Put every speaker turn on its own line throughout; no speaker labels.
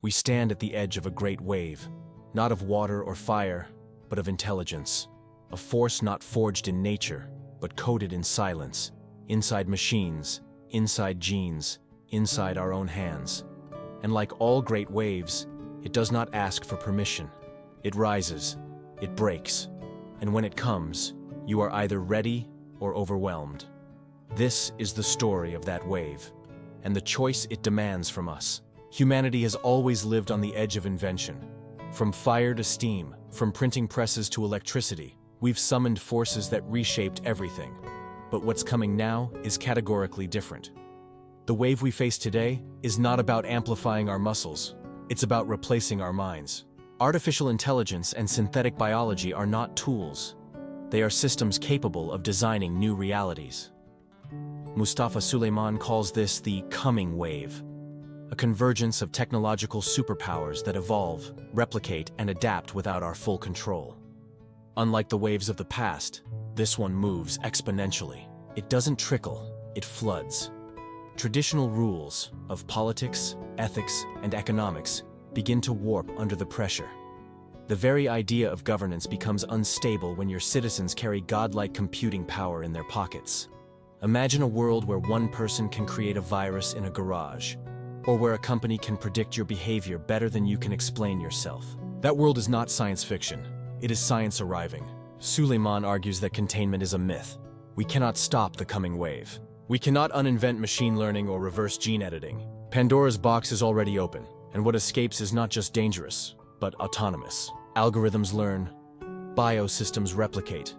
We stand at the edge of a great wave, not of water or fire, but of intelligence. A force not forged in nature, but coded in silence, inside machines, inside genes, inside our own hands. And like all great waves, it does not ask for permission. It rises, it breaks, and when it comes, you are either ready or overwhelmed. This is the story of that wave, and the choice it demands from us. Humanity has always lived on the edge of invention. From fire to steam, from printing presses to electricity, we've summoned forces that reshaped everything. But what's coming now is categorically different. The wave we face today is not about amplifying our muscles. It's about replacing our minds. Artificial intelligence and synthetic biology are not tools. They are systems capable of designing new realities. Mustafa Suleyman calls this the coming wave, a convergence of technological superpowers that evolve, replicate, and adapt without our full control. Unlike the waves of the past, this one moves exponentially. It doesn't trickle, it floods. Traditional rules of politics, ethics, and economics begin to warp under the pressure. The very idea of governance becomes unstable when your citizens carry godlike computing power in their pockets. Imagine a world where one person can create a virus in a garage, or where a company can predict your behavior better than you can explain yourself. That world is not science fiction. It is science arriving. Suleyman argues that containment is a myth. We cannot stop the coming wave. We cannot uninvent machine learning or reverse gene editing. Pandora's box is already open, and what escapes is not just dangerous, but autonomous. Algorithms learn, biosystems replicate.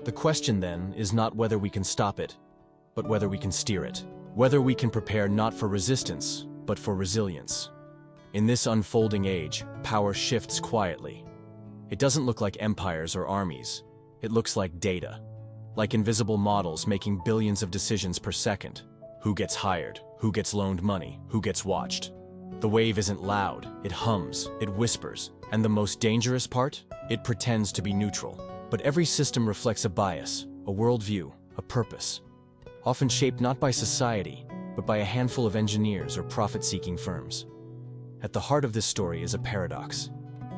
The question then is not whether we can stop it, but whether we can steer it. Whether we can prepare not for resistance, but for resilience. In this unfolding age, power shifts quietly. It doesn't look like empires or armies. It looks like data. Like invisible models making billions of decisions per second. Who gets hired? Who gets loaned money? Who gets watched? The wave isn't loud. It hums. It whispers. And the most dangerous part? It pretends to be neutral. But every system reflects a bias, a worldview, a purpose. Often shaped not by society, but by a handful of engineers or profit-seeking firms. At the heart of this story is a paradox.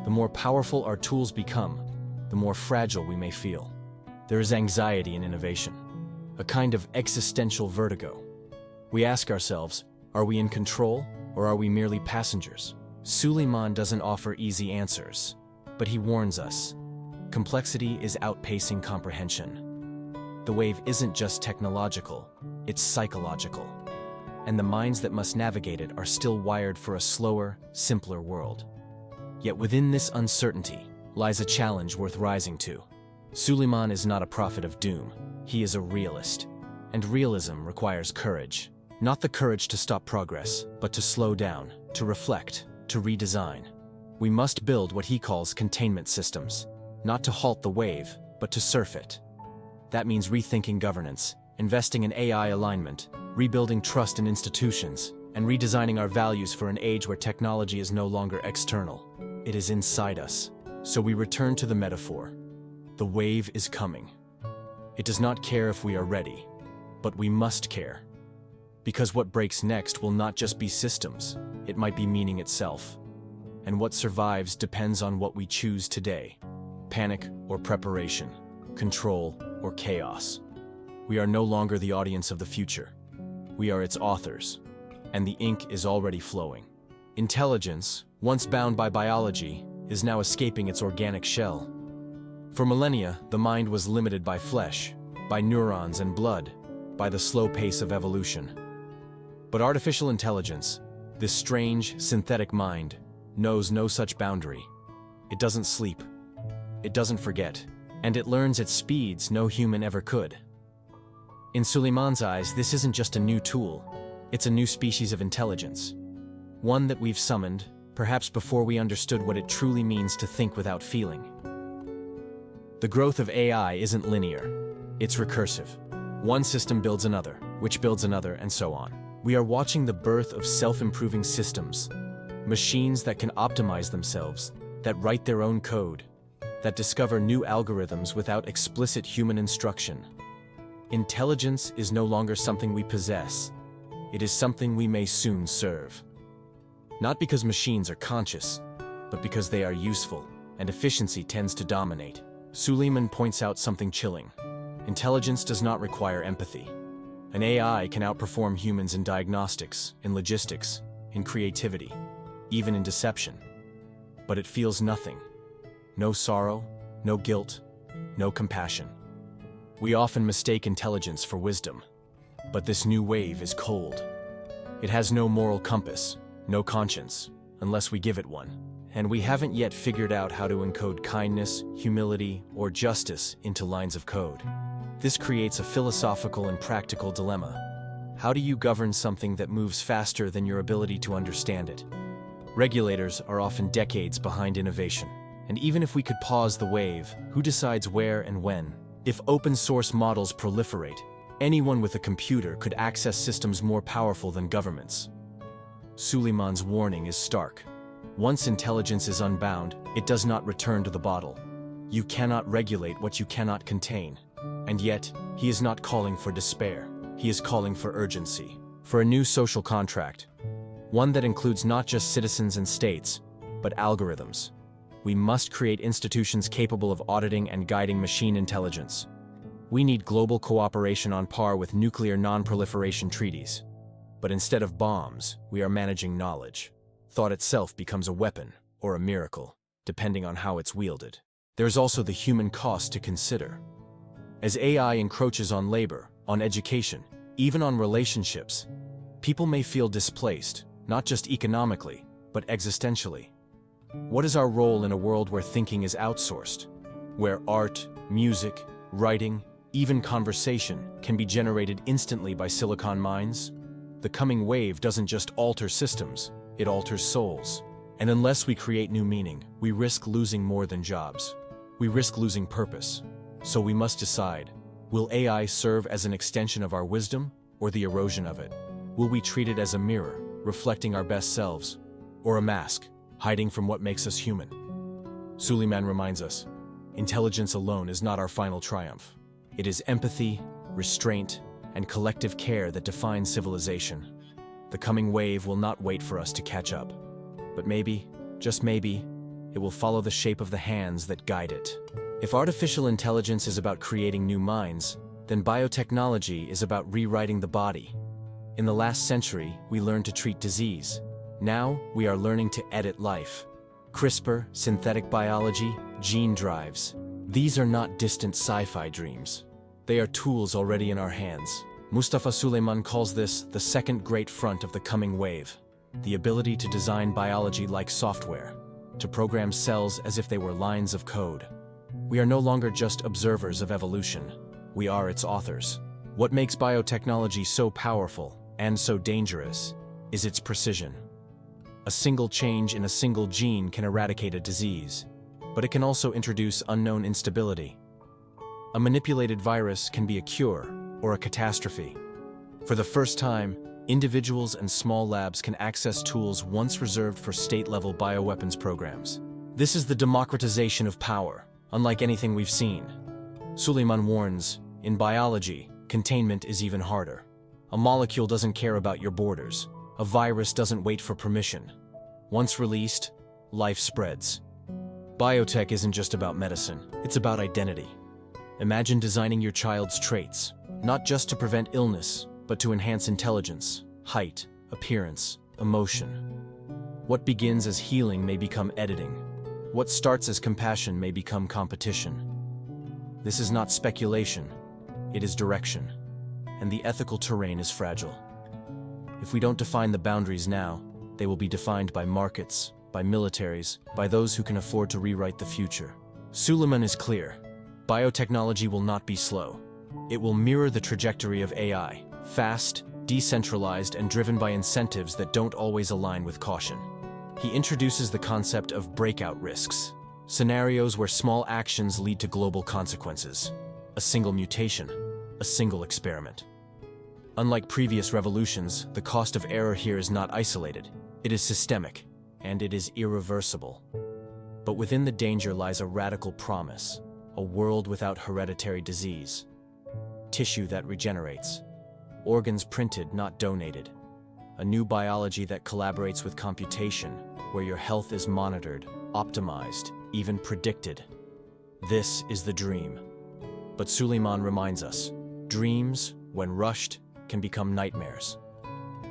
The more powerful our tools become, the more fragile we may feel. There is anxiety in innovation, a kind of existential vertigo. We ask ourselves, are we in control, or are we merely passengers? Suleyman doesn't offer easy answers, but he warns us. Complexity is outpacing comprehension. The wave isn't just technological, it's psychological. And the minds that must navigate it are still wired for a slower, simpler world. Yet within this uncertainty lies a challenge worth rising to. Suleyman is not a prophet of doom. He is a realist. And realism requires courage. Not the courage to stop progress, but to slow down, to reflect, to redesign. We must build what he calls containment systems, not to halt the wave, but to surf it. That means rethinking governance, investing in AI alignment, rebuilding trust in institutions, and redesigning our values for an age where technology is no longer external. It is inside us. So we return to the metaphor. The wave is coming. It does not care if we are ready, but we must care. Because what breaks next will not just be systems, it might be meaning itself. And what survives depends on what we choose today. Panic or preparation, control or chaos. We are no longer the audience of the future. We are its authors, and the ink is already flowing. Intelligence, once bound by biology, is now escaping its organic shell. For millennia, the mind was limited by flesh, by neurons and blood, by the slow pace of evolution. But artificial intelligence, this strange, synthetic mind, knows no such boundary. It doesn't sleep. It doesn't forget. And it learns at speeds no human ever could. In Suleyman's eyes, this isn't just a new tool. It's a new species of intelligence. One that we've summoned, perhaps before we understood what it truly means to think without feeling. The growth of AI isn't linear. It's recursive. One system builds another, which builds another, and so on. We are watching the birth of self-improving systems, machines that can optimize themselves, that write their own code, that discover new algorithms without explicit human instruction. Intelligence is no longer something we possess. It is something we may soon serve. Not because machines are conscious, but because they are useful, and efficiency tends to dominate. Suleyman points out something chilling. Intelligence does not require empathy. An AI can outperform humans in diagnostics, in logistics, in creativity, even in deception. But it feels nothing. No sorrow, no guilt, no compassion. We often mistake intelligence for wisdom. But this new wave is cold. It has no moral compass, no conscience, unless we give it one. And we haven't yet figured out how to encode kindness, humility, or justice into lines of code. This creates a philosophical and practical dilemma. How do you govern something that moves faster than your ability to understand it? Regulators are often decades behind innovation. And even if we could pause the wave, who decides where and when? If open-source models proliferate, anyone with a computer could access systems more powerful than governments. Suleyman's warning is stark. Once intelligence is unbound, it does not return to the bottle. You cannot regulate what you cannot contain. And yet, he is not calling for despair. He is calling for urgency, for a new social contract. One that includes not just citizens and states, but algorithms. We must create institutions capable of auditing and guiding machine intelligence. We need global cooperation on par with nuclear non-proliferation treaties. But instead of bombs, we are managing knowledge. Thought itself becomes a weapon, or a miracle, depending on how it's wielded. There's also the human cost to consider. As AI encroaches on labor, on education, even on relationships, people may feel displaced, not just economically, but existentially. What is our role in a world where thinking is outsourced? Where art, music, writing, even conversation can be generated instantly by silicon minds? The coming wave doesn't just alter systems, it alters souls. And unless we create new meaning, we risk losing more than jobs. We risk losing purpose. So we must decide, will AI serve as an extension of our wisdom, or the erosion of it? Will we treat it as a mirror, reflecting our best selves, or a mask, hiding from what makes us human? Suleyman reminds us, intelligence alone is not our final triumph. It is empathy, restraint, and collective care that define civilization. The coming wave will not wait for us to catch up. But maybe, just maybe, it will follow the shape of the hands that guide it. If artificial intelligence is about creating new minds, then biotechnology is about rewriting the body. In the last century, we learned to treat disease. Now, we are learning to edit life. CRISPR, synthetic biology, gene drives. These are not distant sci-fi dreams. They are tools already in our hands. Mustafa Suleyman calls this the second great front of the coming wave. The ability to design biology like software, to program cells as if they were lines of code. We are no longer just observers of evolution. We are its authors. What makes biotechnology so powerful and so dangerous is its precision. A single change in a single gene can eradicate a disease, but it can also introduce unknown instability. A manipulated virus can be a cure or a catastrophe. For the first time, individuals and small labs can access tools once reserved for state-level bioweapons programs. This is the democratization of power, unlike anything we've seen. Suleyman warns, in biology, containment is even harder. A molecule doesn't care about your borders. A virus doesn't wait for permission. Once released, life spreads. Biotech isn't just about medicine, it's about identity. Imagine designing your child's traits, not just to prevent illness, but to enhance intelligence, height, appearance, emotion. What begins as healing may become editing. What starts as compassion may become competition. This is not speculation, it is direction. And the ethical terrain is fragile. If we don't define the boundaries now, they will be defined by markets, by militaries, by those who can afford to rewrite the future. Suleyman is clear. Biotechnology will not be slow. It will mirror the trajectory of AI, fast, decentralized, and driven by incentives that don't always align with caution. He introduces the concept of breakout risks, scenarios where small actions lead to global consequences. A single mutation, a single experiment. Unlike previous revolutions, the cost of error here is not isolated. It is systemic, and it is irreversible. But within the danger lies a radical promise, a world without hereditary disease. Tissue that regenerates. Organs printed, not donated. a new biology that collaborates with computation, where your health is monitored, optimized, even predicted. This is the dream. But Suleyman reminds us, dreams, when rushed, can become nightmares.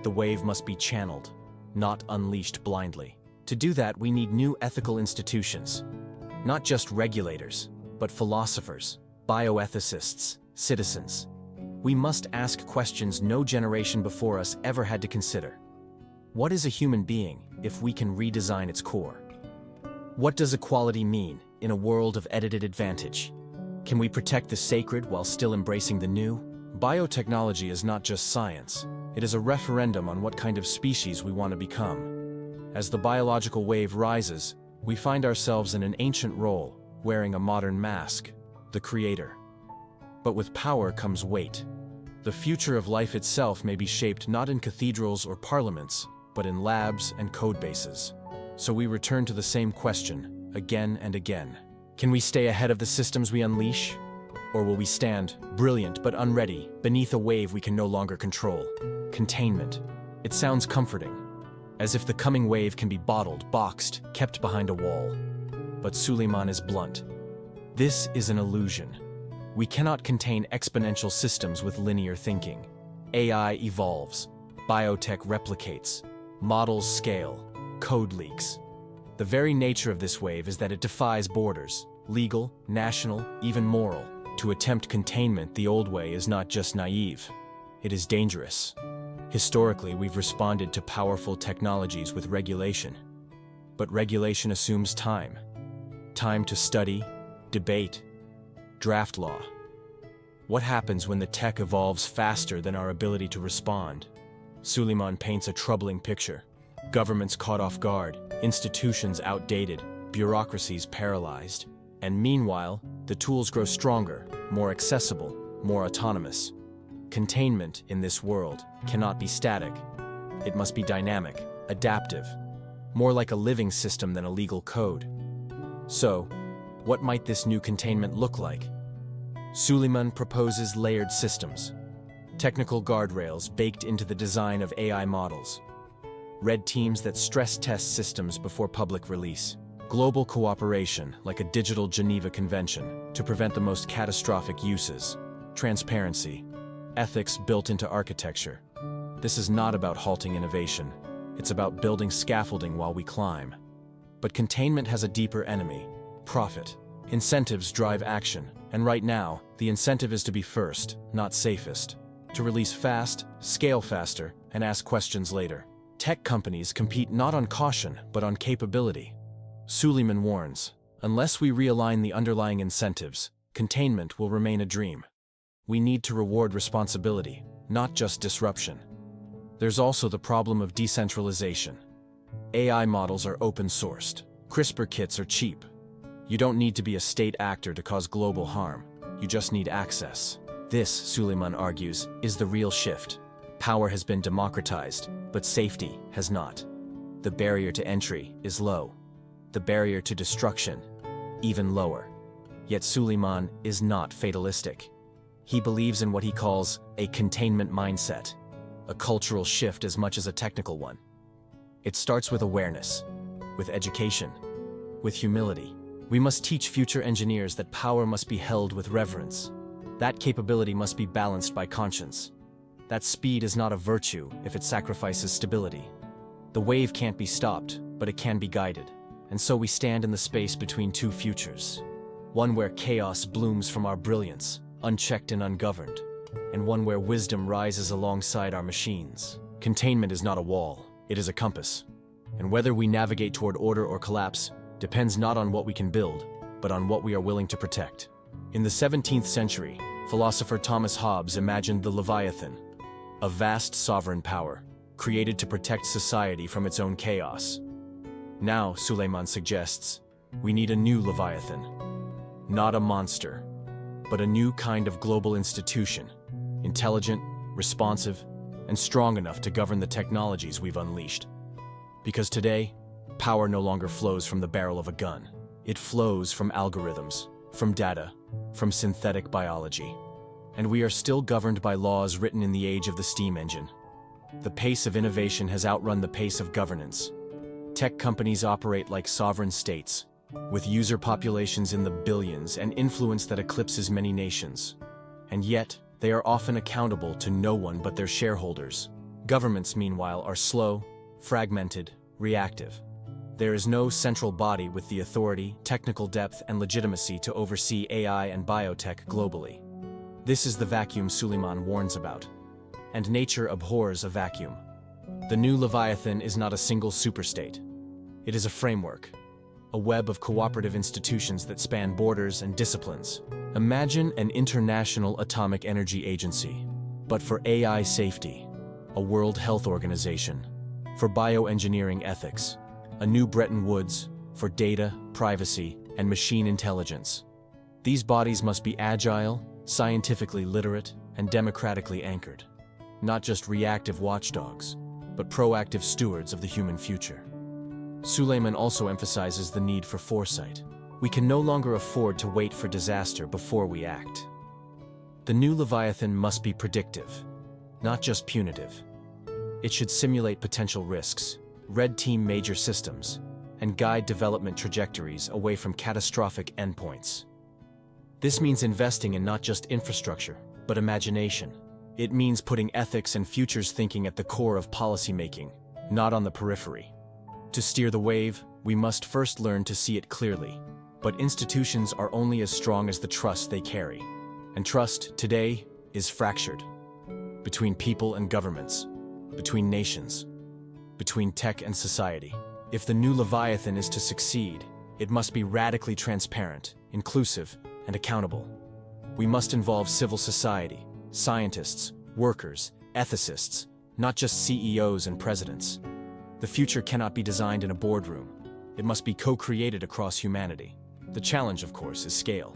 The wave must be channeled, not unleashed blindly. To do that, we need new ethical institutions. Not just regulators, but philosophers, bioethicists, citizens. We must ask questions no generation before us ever had to consider. What is a human being if we can redesign its core? What does equality mean in a world of edited advantage? Can we protect the sacred while still embracing the new? Biotechnology is not just science. It is a referendum on what kind of species we want to become. As the biological wave rises, we find ourselves in an ancient role, wearing a modern mask, the creator. But with power comes weight. The future of life itself may be shaped not in cathedrals or parliaments, but in labs and code bases. So we return to the same question, again and again. Can we stay ahead of the systems we unleash? Or will we stand, brilliant but unready, beneath a wave we can no longer control? Containment. It sounds comforting, as if the coming wave can be bottled, boxed, kept behind a wall. But Suleyman is blunt. This is an illusion. We cannot contain exponential systems with linear thinking. AI evolves, biotech replicates, models scale, code leaks. The very nature of this wave is that it defies borders, legal, national, even moral. To attempt containment the old way is not just naive, it is dangerous. Historically, we've responded to powerful technologies with regulation. But regulation assumes time. Time to study, debate, draft law. What happens when the tech evolves faster than our ability to respond? Suleyman paints a troubling picture. Governments caught off guard, institutions outdated, bureaucracies paralyzed. And meanwhile, the tools grow stronger, more accessible, more autonomous. Containment in this world cannot be static. It must be dynamic, adaptive, more like a living system than a legal code. So, what might this new containment look like? Suleyman proposes layered systems, technical guardrails baked into the design of AI models, red teams that stress test systems before public release, global cooperation like a digital Geneva Convention to prevent the most catastrophic uses, transparency, ethics built into architecture. This is not about halting innovation. It's about building scaffolding while we climb. But containment has a deeper enemy: profit. Incentives drive action, and right now, the incentive is to be first, not safest. To release fast, scale faster, and ask questions later. Tech companies compete not on caution, but on capability. Suleyman warns, unless we realign the underlying incentives, containment will remain a dream. We need to reward responsibility, not just disruption. There's also the problem of decentralization. AI models are open-sourced. CRISPR kits are cheap. You don't need to be a state actor to cause global harm. You just need access. This, Suleyman argues, is the real shift. Power has been democratized, but safety has not. The barrier to entry is low. The barrier to destruction, even lower. Yet Suleyman is not fatalistic. He believes in what he calls a containment mindset, a cultural shift as much as a technical one. It starts with awareness, with education, with humility. We must teach future engineers that power must be held with reverence. That capability must be balanced by conscience. That speed is not a virtue if it sacrifices stability. The wave can't be stopped, but it can be guided. And so we stand in the space between two futures. One where chaos blooms from our brilliance, unchecked and ungoverned, and one where wisdom rises alongside our machines. Containment is not a wall, it is a compass. And whether we navigate toward order or collapse depends not on what we can build, but on what we are willing to protect. In the 17th century, philosopher Thomas Hobbes imagined the Leviathan, a vast sovereign power, created to protect society from its own chaos. Now, Suleyman suggests, we need a new Leviathan. Not a monster, but a new kind of global institution, intelligent, responsive, and strong enough to govern the technologies we've unleashed. Because today, power no longer flows from the barrel of a gun. It flows from algorithms, from data, from synthetic biology. And we are still governed by laws written in the age of the steam engine. The pace of innovation has outrun the pace of governance. Tech companies operate like sovereign states, with user populations in the billions and influence that eclipses many nations. And yet, they are often accountable to no one but their shareholders. Governments, meanwhile, are slow, fragmented, reactive. There is no central body with the authority, technical depth, and legitimacy to oversee AI and biotech globally. This is the vacuum Suleyman warns about. And nature abhors a vacuum. The new Leviathan is not a single superstate. It is a framework, a web of cooperative institutions that span borders and disciplines. Imagine an international atomic energy agency, but for AI safety, a World Health Organization, for bioengineering ethics, a new Bretton Woods for data, privacy, and machine intelligence. These bodies must be agile, scientifically literate, and democratically anchored. Not just reactive watchdogs, but proactive stewards of the human future. Suleyman also emphasizes the need for foresight. We can no longer afford to wait for disaster before we act. The new Leviathan must be predictive, not just punitive. It should simulate potential risks, red team major systems, and guide development trajectories away from catastrophic endpoints. This means investing in not just infrastructure, but imagination. It means putting ethics and futures thinking at the core of policymaking, not on the periphery. To steer the wave, we must first learn to see it clearly. But institutions are only as strong as the trust they carry. And trust, today, is fractured. Between people and governments, between nations, between tech and society. If the new Leviathan is to succeed, it must be radically transparent, inclusive, and accountable. We must involve civil society, scientists, workers, ethicists, not just CEOs and presidents. The future cannot be designed in a boardroom. It must be co-created across humanity. The challenge, of course, is scale.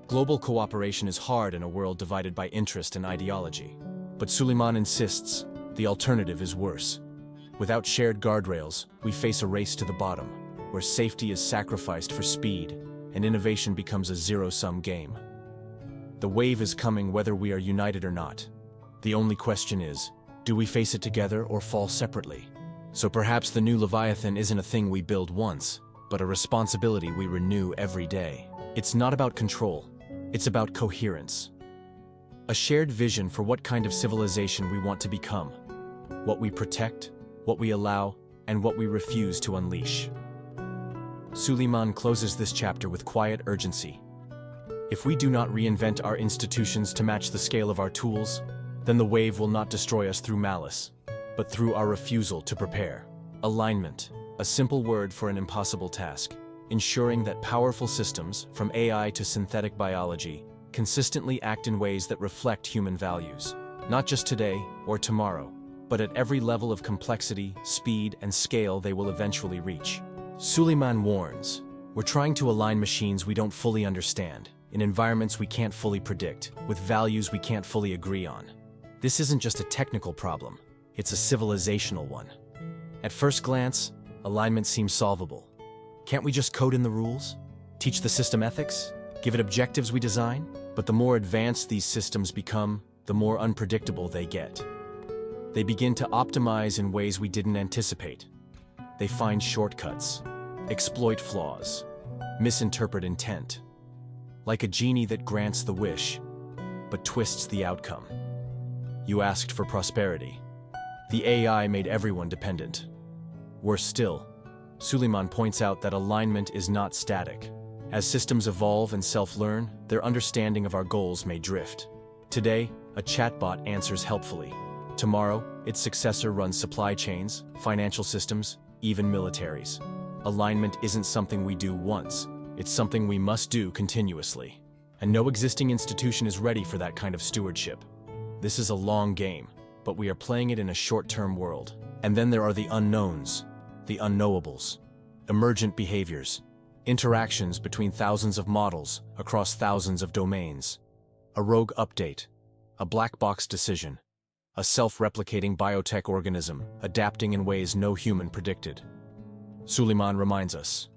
Global cooperation is hard in a world divided by interest and ideology. But Suleyman insists, the alternative is worse. Without shared guardrails, we face a race to the bottom, where safety is sacrificed for speed, and innovation becomes a zero-sum game. The wave is coming whether we are united or not. The only question is, do we face it together or fall separately? So perhaps the new Leviathan isn't a thing we build once, but a responsibility we renew every day. It's not about control, it's about coherence. A shared vision for what kind of civilization we want to become, what we protect, what we allow, and what we refuse to unleash. Suleyman closes this chapter with quiet urgency. If we do not reinvent our institutions to match the scale of our tools, then the wave will not destroy us through malice, but through our refusal to prepare. Alignment, a simple word for an impossible task, ensuring that powerful systems, from AI to synthetic biology, consistently act in ways that reflect human values, not just today or tomorrow, but at every level of complexity, speed, and scale they will eventually reach. Suleyman warns, we're trying to align machines we don't fully understand, in environments we can't fully predict, with values we can't fully agree on. This isn't just a technical problem, it's a civilizational one. At first glance, alignment seems solvable. Can't we just code in the rules? Teach the system ethics? Give it objectives we design? But the more advanced these systems become, the more unpredictable they get. They begin to optimize in ways we didn't anticipate. They find shortcuts, exploit flaws, misinterpret intent. Like a genie that grants the wish, but twists the outcome. You asked for prosperity. The AI made everyone dependent. Worse still, Suleyman points out that alignment is not static. As systems evolve and self-learn, their understanding of our goals may drift. Today, a chatbot answers helpfully. Tomorrow, its successor runs supply chains, financial systems, even militaries. Alignment isn't something we do once, it's something we must do continuously. And no existing institution is ready for that kind of stewardship. This is a long game, but we are playing it in a short-term world. And then there are the unknowns, the unknowables, emergent behaviors, interactions between thousands of models across thousands of domains. A rogue update, a black box decision, a self-replicating biotech organism adapting in ways no human predicted. Suleyman reminds us,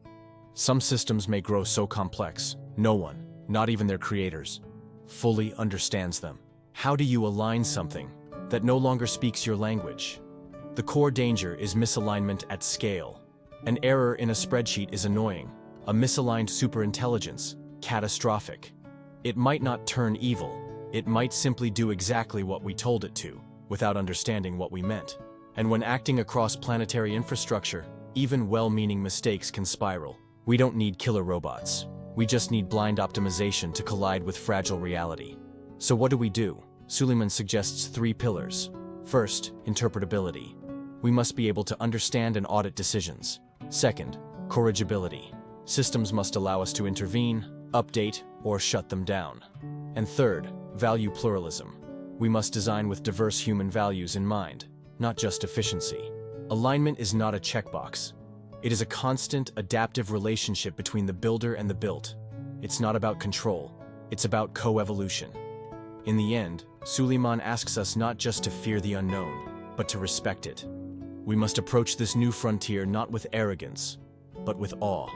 some systems may grow so complex, no one, not even their creators, fully understands them. How do you align something that no longer speaks your language. The core danger is misalignment at scale. An error in a spreadsheet is annoying. A misaligned superintelligence, catastrophic. It might not turn evil. It might simply do exactly what we told it to, without understanding what we meant. And when acting across planetary infrastructure, even well-meaning mistakes can spiral. We don't need killer robots. We just need blind optimization to collide with fragile reality. So what do? Suleyman suggests 3 pillars. First, interpretability. We must be able to understand and audit decisions. Second, corrigibility. Systems must allow us to intervene, update, or shut them down. And third, value pluralism. We must design with diverse human values in mind, not just efficiency. Alignment is not a checkbox. It is a constant, adaptive relationship between the builder and the built. It's not about control. It's about co-evolution. In the end, Suleyman asks us not just to fear the unknown, but to respect it. We must approach this new frontier not with arrogance, but with awe.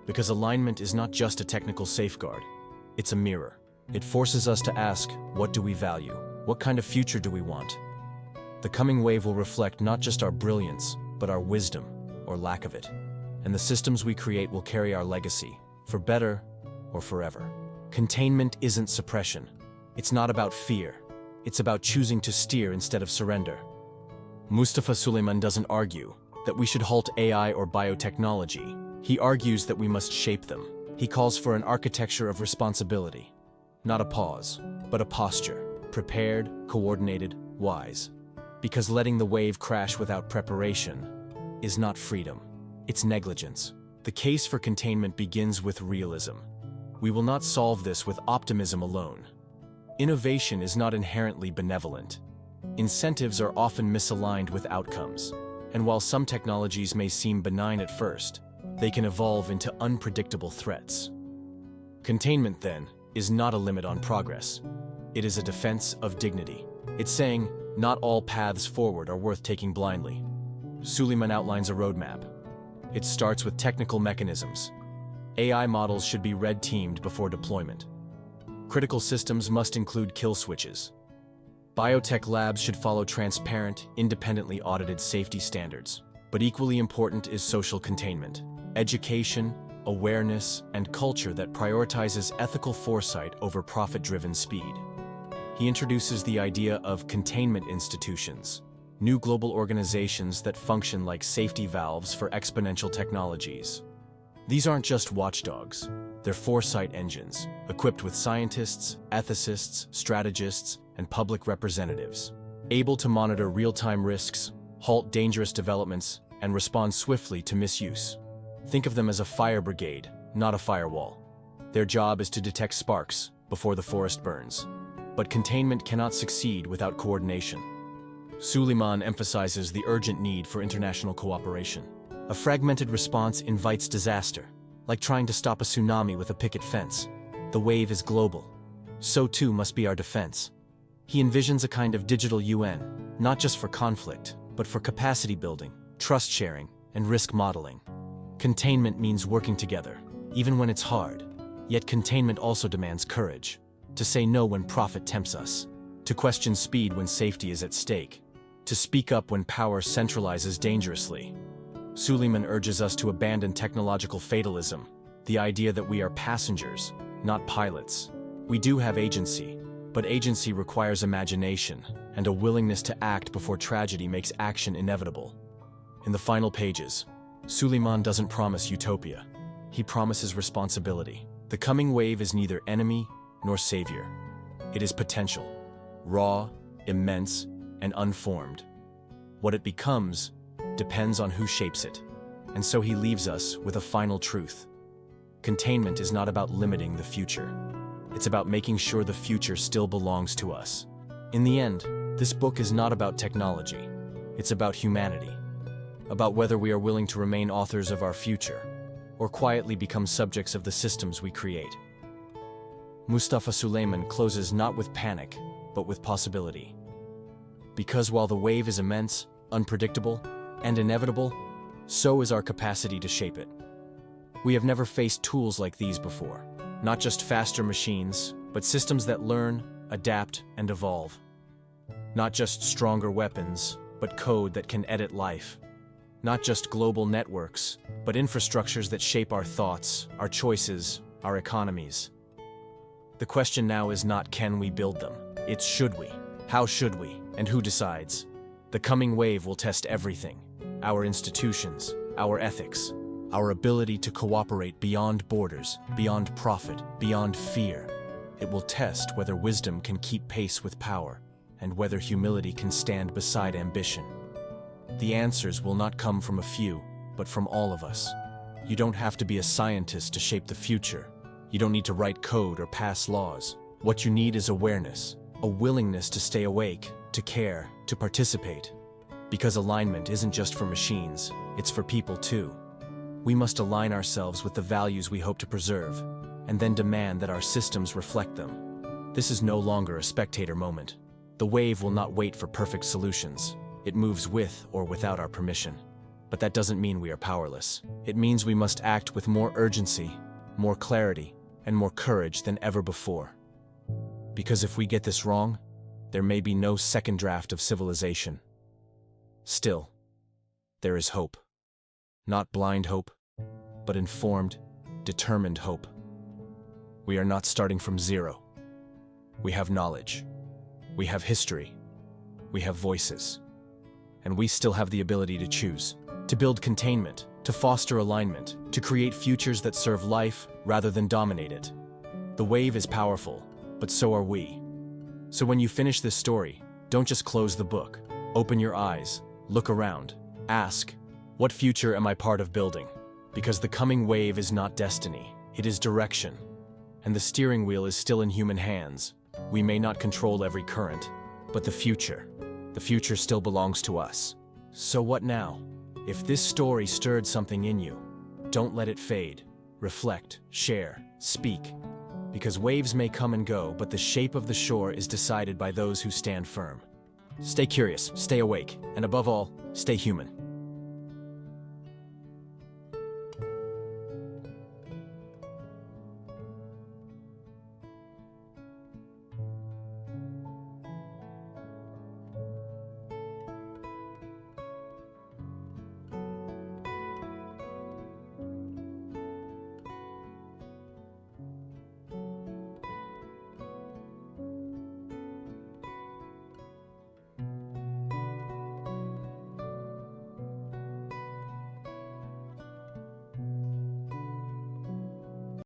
Because alignment is not just a technical safeguard. It's a mirror. It forces us to ask, what do we value? What kind of future do we want? The coming wave will reflect not just our brilliance, but our wisdom, or lack of it. And the systems we create will carry our legacy, for better or forever. Containment isn't suppression. It's not about fear. It's about choosing to steer instead of surrender. Mustafa Suleyman doesn't argue that we should halt AI or biotechnology. He argues that we must shape them. He calls for an architecture of responsibility. Not a pause, but a posture. Prepared, coordinated, wise. Because letting the wave crash without preparation is not freedom. It's negligence. The case for containment begins with realism. We will not solve this with optimism alone. Innovation is not inherently benevolent. Incentives are often misaligned with outcomes. And while some technologies may seem benign at first, they can evolve into unpredictable threats. Containment, then, is not a limit on progress. It is a defense of dignity. It's saying, not all paths forward are worth taking blindly. Suleyman outlines a roadmap. It starts with technical mechanisms. AI models should be red-teamed before deployment. Critical systems must include kill switches. Biotech labs should follow transparent, independently audited safety standards. But equally important is social containment. Education, awareness, and culture that prioritizes ethical foresight over profit-driven speed. He introduces the idea of containment institutions, new global organizations that function like safety valves for exponential technologies. These aren't just watchdogs, they're foresight engines, equipped with scientists, ethicists, strategists, and public representatives, able to monitor real-time risks, halt dangerous developments, and respond swiftly to misuse. Think of them as a fire brigade, not a firewall. Their job is to detect sparks before the forest burns. But containment cannot succeed without coordination. Suleyman emphasizes the urgent need for international cooperation. A fragmented response invites disaster, like trying to stop a tsunami with a picket fence. The wave is global. So too must be our defense. He envisions a kind of digital UN, not just for conflict, but for capacity building, trust sharing, and risk modeling. Containment means working together, even when it's hard. Yet containment also demands courage. To say no when profit tempts us. To question speed when safety is at stake. To speak up when power centralizes dangerously. Suleyman urges us to abandon technological fatalism, the idea that we are passengers, not pilots. We do have agency, but agency requires imagination and a willingness to act before tragedy makes action inevitable. In the final pages, Suleyman doesn't promise utopia. He promises responsibility. The coming wave is neither enemy nor savior. It is potential, raw, immense, and unformed. What it becomes depends on who shapes it. And so he leaves us with a final truth. Containment is not about limiting the future. It's about making sure the future still belongs to us. In the end, this book is not about technology. It's about humanity. About whether we are willing to remain authors of our future, or quietly become subjects of the systems we create. Mustafa Suleyman closes not with panic, but with possibility. Because while the wave is immense, unpredictable, and inevitable, so is our capacity to shape it. We have never faced tools like these before. Not just faster machines, but systems that learn, adapt, and evolve. Not just stronger weapons, but code that can edit life. Not just global networks, but infrastructures that shape our thoughts, our choices, our economies. The question now is not can we build them, it's should we? How should we? And who decides? The coming wave will test everything. Our institutions, our ethics, our ability to cooperate beyond borders, beyond profit, beyond fear. It will test whether wisdom can keep pace with power, and whether humility can stand beside ambition. The answers will not come from a few, but from all of us. You don't have to be a scientist to shape the future. You don't need to write code or pass laws. What you need is awareness, a willingness to stay awake, to care, to participate. Because alignment isn't just for machines, it's for people too. We must align ourselves with the values we hope to preserve, and then demand that our systems reflect them. This is no longer a spectator moment. The wave will not wait for perfect solutions. It moves with or without our permission. But that doesn't mean we are powerless. It means we must act with more urgency, more clarity, and more courage than ever before. Because if we get this wrong, there may be no second draft of civilization. Still, there is hope. Not blind hope, but informed, determined hope. We are not starting from zero. We have knowledge. We have history. We have voices. And we still have the ability to choose, to build containment, to foster alignment, to create futures that serve life rather than dominate it. The wave is powerful, but so are we. So when you finish this story, don't just close the book. Open your eyes, look around, ask, what future am I part of building? Because the coming wave is not destiny, it is direction. And the steering wheel is still in human hands. We may not control every current, but the future still belongs to us. So what now? If this story stirred something in you, don't let it fade. Reflect, share, speak. Because waves may come and go, but the shape of the shore is decided by those who stand firm. Stay curious, stay awake, and above all, stay human.